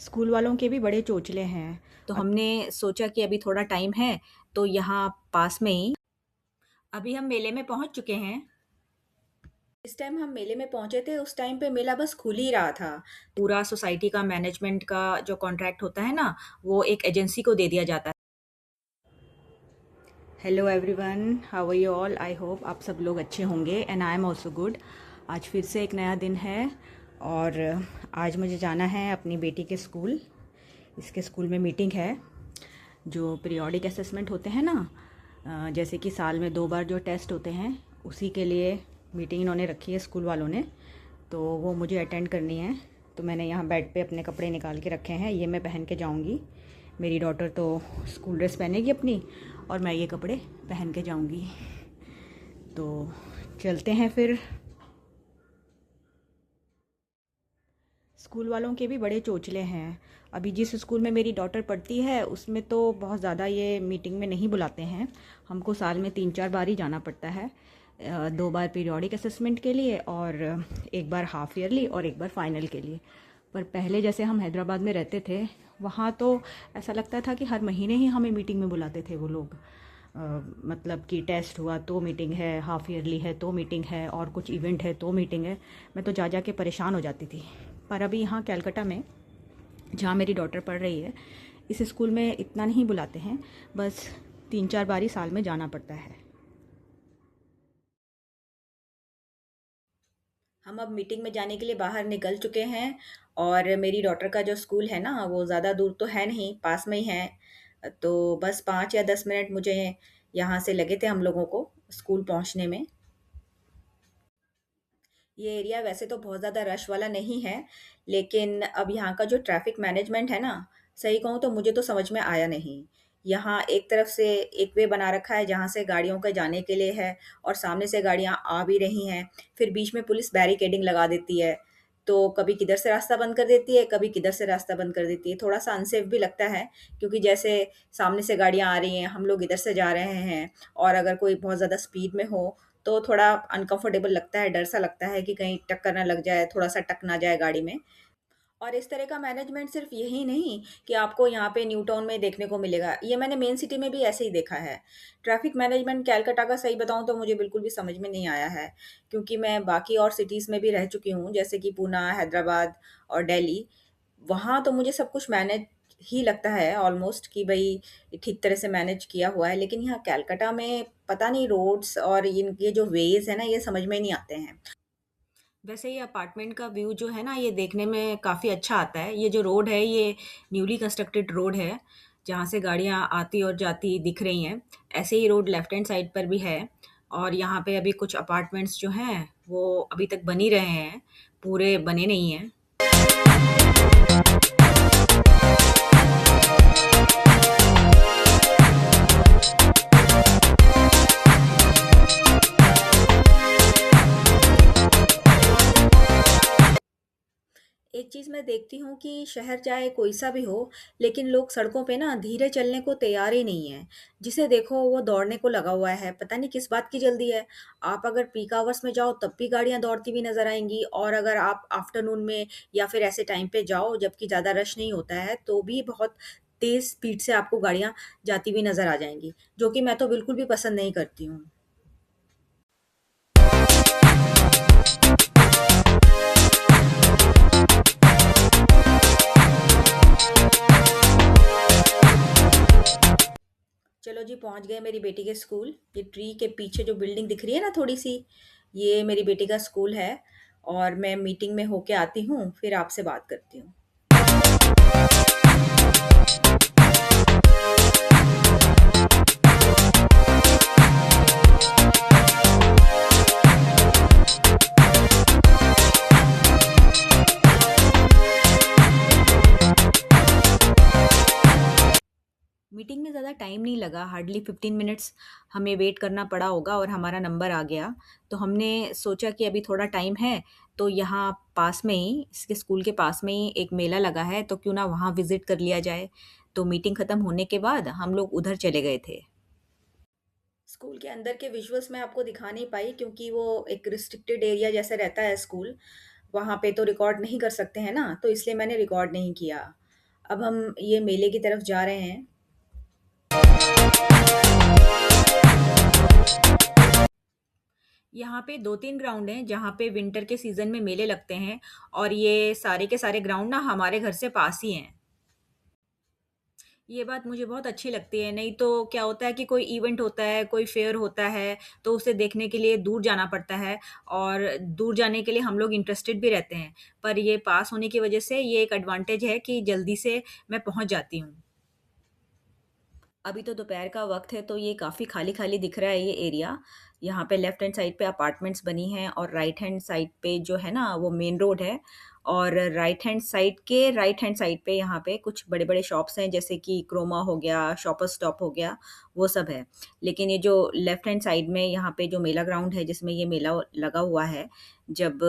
School वालों के भी बड़े चोचले हैं। तो अब हमने सोचा कि अभी थोड़ा टाइम है, तो यहाँ पास में ही अभी हम मेले में पहुँच चुके हैं। जिस टाइम हम मेले में पहुंचे थे उस टाइम पे मेला बस खुल ही रहा था। पूरा सोसाइटी का मैनेजमेंट का जो कॉन्ट्रैक्ट होता है ना, वो एक एजेंसी को दे दिया जाता है। Hello everyone, how are you all? I hope आप सब लोग अच्छे होंगे and I am also good. आज फिर से एक नया दिन है और आज मुझे जाना है अपनी बेटी के स्कूल। इसके स्कूल में मीटिंग है। जो पीरियोडिक असेसमेंट होते हैं ना, जैसे कि साल में 2 बार जो टेस्ट होते हैं, उसी के लिए मीटिंग इन्होंने रखी है स्कूल वालों ने। तो वो मुझे अटेंड करनी है। तो मैंने यहाँ बेड पे अपने कपड़े निकाल के रखे हैं, ये मैं पहन के जाऊँगी। मेरी डॉटर तो स्कूल ड्रेस पहनेगी अपनी और मैं ये कपड़े पहन के जाऊँगी। तो चलते हैं फिर। स्कूल वालों के भी बड़े चोचले हैं। अभी जिस स्कूल में मेरी डॉटर पढ़ती है उसमें तो बहुत ज़्यादा ये मीटिंग में नहीं बुलाते हैं। हमको साल में 3-4 बार ही जाना पड़ता है। 2 बार पीरियोडिक असेसमेंट के लिए और एक बार हाफ ईयरली और एक बार फाइनल के लिए। पर पहले जैसे हम हैदराबाद में रहते थे, वहाँ तो ऐसा लगता था कि हर महीने ही हमें मीटिंग में बुलाते थे वो लोग। मतलब कि टेस्ट हुआ तो मीटिंग है, हाफ ईयरली है तो मीटिंग है, और कुछ इवेंट है तो मीटिंग है। मैं तो जा जा के परेशान हो जाती थी। पर अभी यहाँ कैलकाटा में, जहाँ मेरी डॉटर पढ़ रही है, इस स्कूल में इतना नहीं बुलाते हैं। बस 3-4 बार ही साल में जाना पड़ता है। हम अब मीटिंग में जाने के लिए बाहर निकल चुके हैं और मेरी डॉटर का जो स्कूल है ना, वो ज़्यादा दूर तो है नहीं, पास में ही है। तो बस 5 या 10 मिनट मुझे यहाँ से लगे थे हम लोगों को स्कूल पहुँचने में। ये एरिया वैसे तो बहुत ज़्यादा रश वाला नहीं है, लेकिन अब यहाँ का जो ट्रैफिक मैनेजमेंट है ना, सही कहूँ तो मुझे तो समझ में आया नहीं। यहाँ एक तरफ से एक वे बना रखा है जहाँ से गाड़ियों के जाने के लिए है और सामने से गाड़ियाँ आ भी रही हैं। फिर बीच में पुलिस बैरिकेडिंग लगा देती है। तो कभी किधर से रास्ता बंद कर देती है, कभी किधर से रास्ता बंद कर देती है। थोड़ा-सा अनसेफ भी लगता है, क्योंकि जैसे सामने से गाड़ियाँ आ रही हैं, हम लोग इधर से जा रहे हैं और अगर कोई बहुत ज़्यादा स्पीड में हो तो थोड़ा अनकंफर्टेबल लगता है, डर सा लगता है कि कहीं टक्कर ना लग जाए, थोड़ा-सा टक ना जाए गाड़ी में। और इस तरह का मैनेजमेंट सिर्फ़ यही नहीं कि आपको यहाँ पे न्यू टाउन में देखने को मिलेगा, ये मैंने मेन सिटी में भी ऐसे ही देखा है। ट्रैफ़िक मैनेजमेंट कैलकाटा का सही बताऊँ तो मुझे बिल्कुल भी समझ में नहीं आया है, क्योंकि मैं बाकी और सिटीज़ में भी रह चुकी हूँ, जैसे कि पूना, हैदराबाद और दिल्ली। वहाँ तो मुझे सब कुछ मैनेज ही लगता है ऑलमोस्ट, कि भई ठीक तरह से मैनेज किया हुआ है, लेकिन यहाँ कलकत्ता में पता नहीं रोड्स और इनके जो वेज़ हैं ना, ये समझ में नहीं आते हैं। वैसे ये अपार्टमेंट का व्यू जो है ना, ये देखने में काफ़ी अच्छा आता है। ये जो रोड है, ये न्यूली कंस्ट्रक्टेड रोड है, जहाँ से गाड़ियाँ आती और जाती दिख रही हैं। ऐसे ही रोड लेफ्ट हैंड साइड पर भी है और यहाँ पे अभी कुछ अपार्टमेंट्स जो हैं, वो अभी तक बन ही रहे हैं, पूरे बने नहीं हैं। एक चीज़ मैं देखती हूँ कि शहर चाहे कोई सा भी हो, लेकिन लोग सड़कों पे ना धीरे चलने को तैयार ही नहीं है। जिसे देखो वो दौड़ने को लगा हुआ है, पता नहीं किस बात की जल्दी है। आप अगर पीक आवर्स में जाओ तब भी गाड़ियाँ दौड़ती हुई नज़र आएँगी, और अगर आप आफ्टरनून में या फिर ऐसे टाइम पे जाओ जबकि ज़्यादा रश नहीं होता है, तो भी बहुत तेज़ स्पीड से आपको गाड़ियाँ जाती हुई नज़र आ जाएँगी, जो कि मैं तो बिल्कुल भी पसंद नहीं करती हूँ। चलो जी, पहुँच गए मेरी बेटी के स्कूल। ये ट्री के पीछे जो बिल्डिंग दिख रही है ना थोड़ी-सी, ये मेरी बेटी का स्कूल है और मैं मीटिंग में होके आती हूँ, फिर आपसे बात करती हूँ। मीटिंग में ज़्यादा टाइम नहीं लगा, हार्डली 15 मिनट्स हमें वेट करना पड़ा होगा और हमारा नंबर आ गया। तो हमने सोचा कि अभी थोड़ा टाइम है, तो यहाँ पास में ही, इसके स्कूल के पास में ही एक मेला लगा है, तो क्यों ना वहाँ विज़िट कर लिया जाए। तो मीटिंग ख़त्म होने के बाद हम लोग उधर चले गए थे। स्कूल के अंदर के विजुअल्स मैं आपको दिखा नहीं पाई, क्योंकि वो एक रिस्ट्रिक्टेड एरिया जैसे रहता है स्कूल, वहाँ पे तो रिकॉर्ड नहीं कर सकते हैं ना, तो इसलिए मैंने रिकॉर्ड नहीं किया। अब हम ये मेले की तरफ जा रहे हैं। यहाँ पे 2-3 ग्राउंड हैं जहाँ पे विंटर के सीज़न में मेले लगते हैं और ये सारे के सारे ग्राउंड ना हमारे घर से पास ही हैं। ये बात मुझे बहुत अच्छी लगती है, नहीं तो क्या होता है कि कोई इवेंट होता है, कोई फेयर होता है, तो उसे देखने के लिए दूर जाना पड़ता है और दूर जाने के लिए हम लोग इंटरेस्टेड भी रहते हैं। पर ये पास होने की वजह से ये एक एडवांटेज है कि जल्दी से मैं पहुँच जाती हूँ। अभी तो दोपहर का वक़्त है, तो ये काफ़ी खाली-खाली दिख रहा है ये एरिया। यहाँ पे लेफ्ट हैंड साइड पे अपार्टमेंट्स बनी हैं और राइट हैंड साइड पे जो है ना, वो मेन रोड है और राइट हैंड साइड पे यहाँ पे कुछ बड़े-बड़े शॉप्स हैं, जैसे कि क्रोमा हो गया, शॉपर्स स्टॉप हो गया, वो सब है। लेकिन ये जो लेफ्ट हैंड साइड में यहाँ पे जो मेला ग्राउंड है, जिसमें ये मेला लगा हुआ है, जब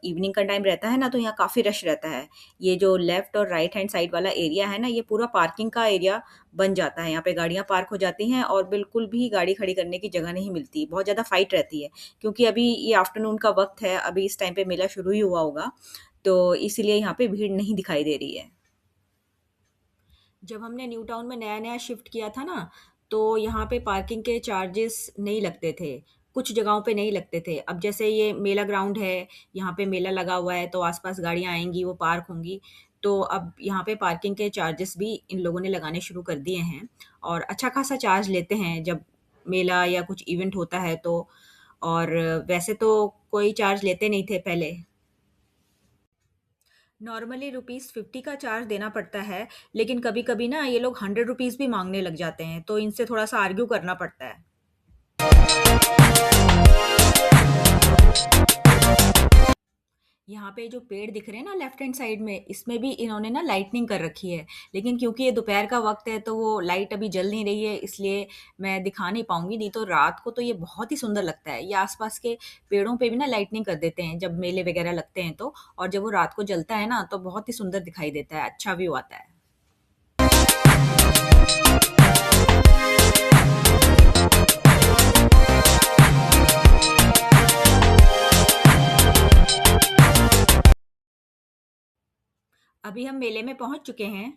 इवनिंग का टाइम रहता है ना, तो यहाँ काफ़ी रश रहता है। ये जो लेफ्ट और राइट हैंड साइड वाला एरिया है ना, ये पूरा पार्किंग का एरिया बन जाता है। यहाँ पे गाड़ियाँ पार्क हो जाती हैं और बिल्कुल भी गाड़ी खड़ी करने की जगह नहीं मिलती। बहुत ज़्यादा फाइट रहती है, क्योंकि अभी ये आफ्टरनून का वक़्त है, अभी इस टाइम पे मेला शुरू ही हुआ होगा, तो इसीलिए यहाँ पे भीड़ नहीं दिखाई दे रही है। जब हमने न्यू टाउन में नया-नया शिफ्ट किया था ना, तो यहाँ पे पार्किंग के चार्जेस नहीं लगते थे। कुछ जगहों पे नहीं लगते थे। अब जैसे ये मेला ग्राउंड है, यहाँ पे मेला लगा हुआ है, तो आस-पास गाड़ियाँ आएँगी, वो पार्क होंगी। तो अब यहाँ पे पार्किंग के चार्जेस भी इन लोगों ने लगाने शुरू कर दिए हैं और अच्छा खासा चार्ज लेते हैं जब मेला या कुछ इवेंट होता है तो। और वैसे तो कोई चार्ज लेते नहीं थे पहले। नॉर्मली ₹50 का चार्ज देना पड़ता है, लेकिन कभी-कभी ना ये लोग ₹100 भी माँगने लग जाते हैं, तो इनसे थोड़ा-सा आर्ग्यू करना पड़ता है। यहाँ पे जो पेड़ दिख रहे हैं ना लेफ्ट हैंड साइड में, इसमें भी इन्होंने ना लाइटनिंग कर रखी है, लेकिन क्योंकि ये दोपहर का वक़्त है, तो वो लाइट अभी जल नहीं रही है, इसलिए मैं दिखा नहीं पाऊँगी, नहीं तो रात को तो ये बहुत ही सुंदर लगता है। ये आस-पास के पेड़ों पे भी ना लाइटनिंग कर देते हैं, जब मेले वगैरह लगते हैं तो, और जब वो रात को जलता है ना, तो बहुत ही सुंदर दिखाई देता है, अच्छा व्यू आता है। अभी हम मेले में पहुँच चुके हैं।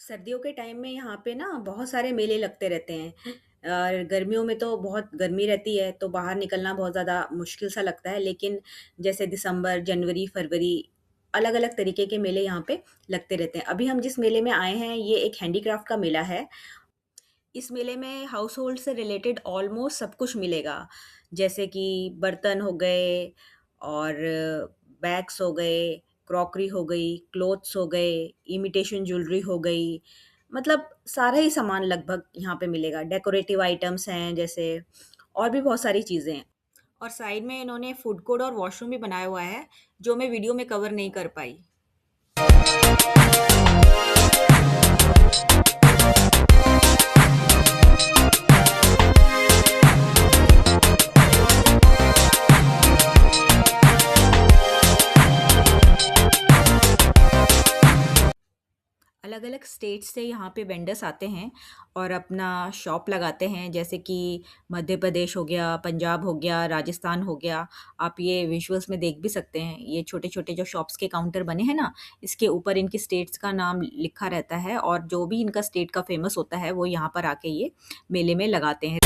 सर्दियों के टाइम में यहाँ पे ना बहुत सारे मेले लगते रहते हैं और गर्मियों में तो बहुत गर्मी रहती है, तो बाहर निकलना बहुत ज़्यादा मुश्किल सा लगता है। लेकिन जैसे दिसंबर, जनवरी, फरवरी, अलग-अलग तरीके के मेले यहाँ पे लगते रहते हैं। अभी हम जिस मेले में आए हैं, ये एक हैंडीक्राफ्ट का मेला है। इस मेले में हाउस होल्ड से रिलेटेड ऑलमोस्ट सब कुछ मिलेगा, जैसे कि बर्तन हो गए और बैग्स हो गए, क्रॉकरी हो गई, क्लोथ्स हो गए, इमिटेशन ज्वेलरी हो गई, मतलब सारा ही सामान लगभग यहाँ पे मिलेगा। डेकोरेटिव आइटम्स हैं जैसे, और भी बहुत सारी चीज़ें हैं। और साइड में इन्होंने फूड कोर्ट और वॉशरूम भी बनाया हुआ है, जो मैं वीडियो में कवर नहीं कर पाई। अलग-अलग स्टेट से यहाँ पे वेंडर्स आते हैं और अपना शॉप लगाते हैं, जैसे कि मध्य प्रदेश हो गया, पंजाब हो गया, राजस्थान हो गया। आप ये विजुअल्स में देख भी सकते हैं। ये छोटे-छोटे जो शॉप्स के काउंटर बने हैं ना, इसके ऊपर इनकी स्टेट्स का नाम लिखा रहता है और जो भी इनका स्टेट का फ़ेमस होता है, वो यहाँ पर आके ये मेले में लगाते हैं।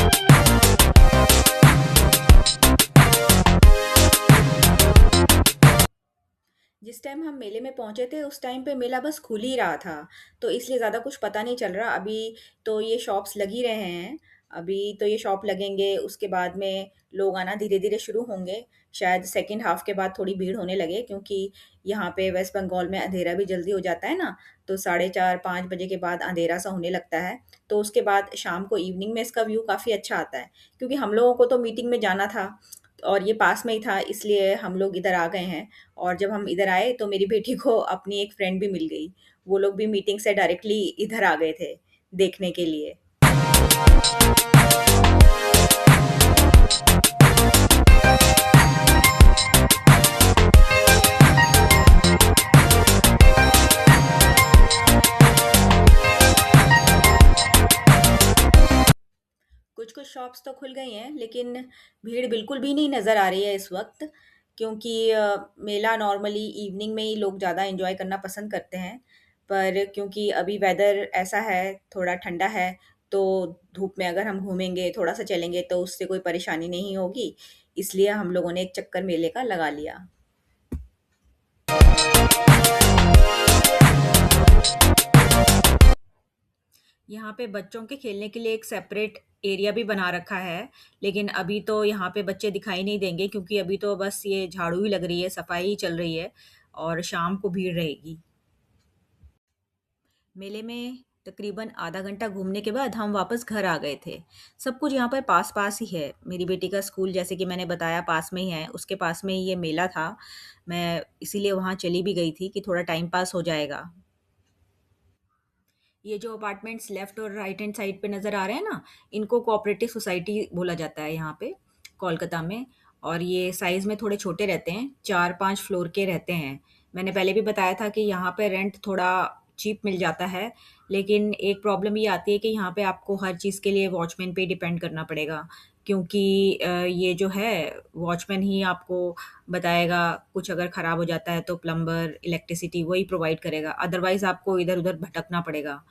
जिस टाइम हम मेले में पहुँचे थे, उस टाइम पे मेला बस खुल ही रहा था, तो इसलिए ज़्यादा कुछ पता नहीं चल रहा। अभी तो ये शॉप्स लग ही रहे हैं, अभी तो ये शॉप लगेंगे, उसके बाद में लोग आना धीरे-धीरे शुरू होंगे। शायद सेकंड हाफ के बाद थोड़ी भीड़ होने लगे, क्योंकि यहाँ पे वेस्ट बंगाल में अंधेरा भी जल्दी हो जाता है ना, तो साढ़े 4-5 बजे के बाद अंधेरा-सा होने लगता है। तो उसके बाद शाम को इवनिंग में इसका व्यू काफ़ी अच्छा आता है, क्योंकि हम लोगों को तो मीटिंग में जाना था और ये पास में ही था, इसलिए हम लोग इधर आ गए हैं। और जब हम इधर आए तो मेरी बेटी को अपनी एक फ्रेंड भी मिल गई। वो लोग भी मीटिंग से डायरेक्टली इधर आ गए थे देखने के लिए। कुछ-कुछ शॉप्स तो खुल गई हैं, लेकिन भीड़ बिल्कुल भी नहीं नज़र आ रही है इस वक़्त, क्योंकि मेला नॉर्मली इवनिंग में ही लोग ज़्यादा एन्जॉय करना पसंद करते हैं। पर क्योंकि अभी वेदर ऐसा है, थोड़ा ठंडा है, तो धूप में अगर हम घूमेंगे, थोड़ा-सा चलेंगे तो उससे कोई परेशानी नहीं होगी, इसलिए हम लोगों ने एक चक्कर मेले का लगा लिया। यहाँ पे बच्चों के खेलने के लिए एक सेपरेट एरिया भी बना रखा है, लेकिन अभी तो यहाँ पे बच्चे दिखाई नहीं देंगे क्योंकि अभी तो बस ये झाड़ू ही लग रही है, सफाई ही चल रही है और शाम को भीड़ रहेगी। मेले में तकरीबन आधा घंटा घूमने के बाद हम वापस घर आ गए थे। सब कुछ यहाँ पर पास-पास ही है। मेरी बेटी का स्कूल जैसे कि मैंने बताया पास में ही है, उसके पास में ही ये मेला था। मैं इसीलिए वहाँ चली भी गई थी कि थोड़ा टाइम पास हो जाएगा। ये जो अपार्टमेंट्स लेफ्ट और राइट हैंड साइड पे नज़र आ रहे हैं ना, इनको कोऑपरेटिव सोसाइटी बोला जाता है यहाँ पे कोलकाता में। और ये साइज़ में थोड़े छोटे रहते हैं, 4-5 फ्लोर के रहते हैं। मैंने पहले भी बताया था कि यहाँ पे रेंट थोड़ा चीप मिल जाता है, लेकिन एक प्रॉब्लम ये आती है कि यहाँ पे आपको हर चीज़ के लिए वॉचमैन पे डिपेंड करना पड़ेगा, क्योंकि ये जो है वॉचमैन ही आपको बताएगा, कुछ अगर ख़राब हो जाता है तो प्लम्बर, इलेक्ट्रिसिटी वही प्रोवाइड करेगा, अदरवाइज़ आपको इधर-उधर भटकना पड़ेगा।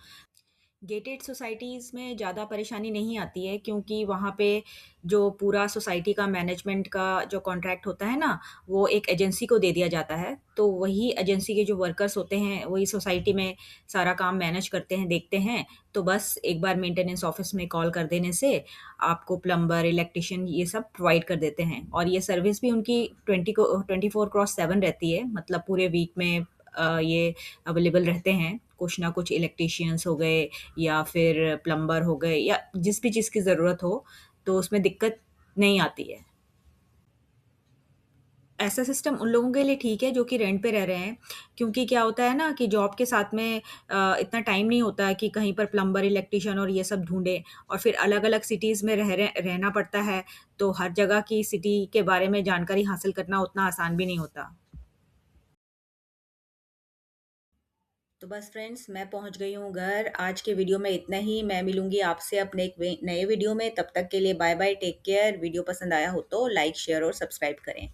गेटेड सोसाइटीज़ में ज़्यादा परेशानी नहीं आती है क्योंकि वहाँ पे जो पूरा सोसाइटी का मैनेजमेंट का जो कॉन्ट्रैक्ट होता है ना, वो एक एजेंसी को दे दिया जाता है। तो वही एजेंसी के जो वर्कर्स होते हैं, वही सोसाइटी में सारा काम मैनेज करते हैं, देखते हैं। तो बस एक बार मेंटेनेंस ऑफ़िस में कॉल कर देने से आपको प्लम्बर, इलेक्ट्रिशियन ये सब प्रोवाइड कर देते हैं। और ये सर्विस भी उनकी 24/7 रहती है, मतलब पूरे वीक में ये अवेलेबल रहते हैं। कुछ ना कुछ इलेक्ट्रिशियंस हो गए या फिर प्लम्बर हो गए या जिस भी चीज़ की ज़रूरत हो, तो उसमें दिक्कत नहीं आती है। ऐसा सिस्टम उन लोगों के लिए ठीक है जो कि रेंट पे रह रहे हैं, क्योंकि क्या होता है ना कि जॉब के साथ में इतना टाइम नहीं होता है कि कहीं पर प्लम्बर, इलेक्ट्रिशियन और ये सब ढूँढें और फिर अलग-अलग सिटीज़ में रहना पड़ता है, तो हर जगह की सिटी के बारे में जानकारी हासिल करना उतना आसान भी नहीं होता। तो बस फ्रेंड्स मैं पहुंच गई हूँ घर। आज के वीडियो में इतना ही। मैं मिलूंगी आपसे अपने एक नए वीडियो में। तब तक के लिए bye bye, take care. Video पसंद आया हो तो लाइक शेयर और सब्सक्राइब करें।